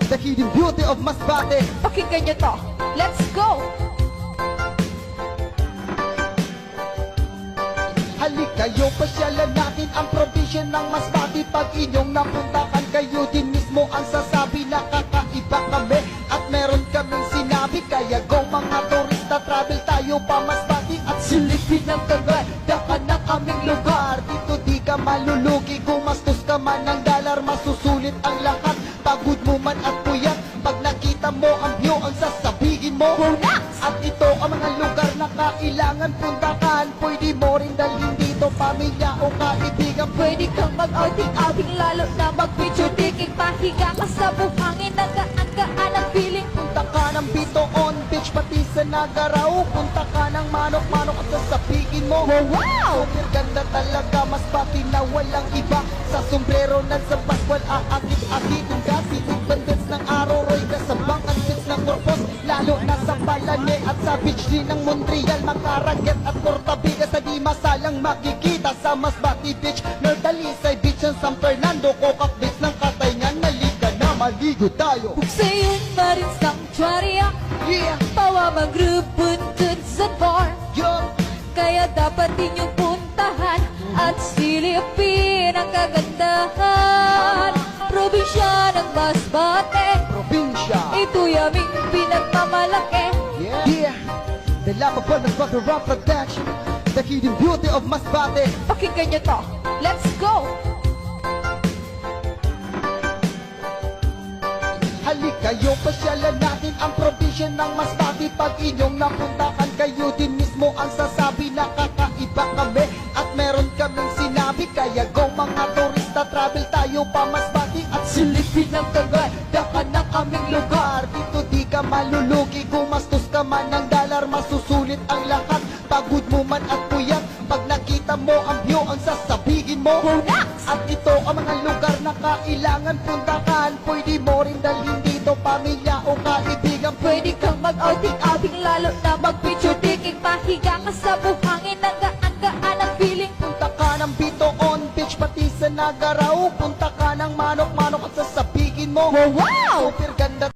the hidden beauty of Masbate. Pakinggan nyo to, let's go! Halik kayo, pasyalan natin ang probinsya ng Masbate. Pag inyong napuntahan, kayo din mismo ang sasabi na kakaiba kami at meron kaming sinabi. Kaya go mga turista, travel tayo pa Masbate at silipin ang kagandahan ng aming lugar. Dito di ka malulugi, gumastos ka man ng dollar, masusulit ang lahat. Pagod mo man at puyat, pag nakita mo ang view, ang sasabihin mo Bunax! at ito ang mga lugar na kailangan puntahan. Pwede mo rin dalhin dito pamilya o kaibigan. Pwede kang mag-outing-outing, lalo na mag-picture taking. Pahiga ka sa buhangin, nagaan-gaan ang feeling. Punta ka ng Bitoon Beach, pati sa Nagarao. Punta ka ng Manok-Manok at sasabihin mo, Wow! super ganda talaga, Masbate na walang iba. Sa sombrero ng sa Pascual, aakit-akit yung gasitig bandits ng Aroroy, kasabang ang beach ng Corpus, lalo na sa Palane at sa beach din ng Montreal. Makaraget at Cortabiga sa di masalang makikita sa Masbate Beach. Nordalisay Beach ng San Fernando, Cocac Beach ng Katayngan. Naliga na maligo tayo. Buksayin marin sanctuary, Yeah, pawa mag-group buntun sa bar. yo, Kaya dapat inyong puntahan at silipin ang kagandahan. Probinsya ng Masbate, probinsya. ito'y aming pinagmamalaki. Yeah, the lovable Masbate Rap Production, the hidden beauty of Masbate. Pakinggan nyo to, let's go! Halik kayo, pasyalan natin ang probinsya ng Masbate. Pag inyong napuntahan, kayo din mismo ang sasabi na kakaiba kami at meron kaming sinabi. Kaya go mga turista, travel tayo pa Masbate at silipin ang kagandahan ng aming lugar. Dito di ka malulugi, gumastos ka man ng dollar, masusulit ang lahat. Pagod mo man at puyat, pag nakita mo ang view, ang sasabihin mo, Bunax! at ito ang mga lugar na kailangan puntahan. Pwede mo rin dalhin dito pamilya o kaibigan. Pwede kang mag-outing-outing, lalo na mag-picture taking. Pahiga ka sa buhangin, nagaan-gaan ang feeling. Punta ka ng Bitoon Beach, pati sa Nagarao. Punta ka ng Manok-Manok at sasabihin mo, Wow! super ganda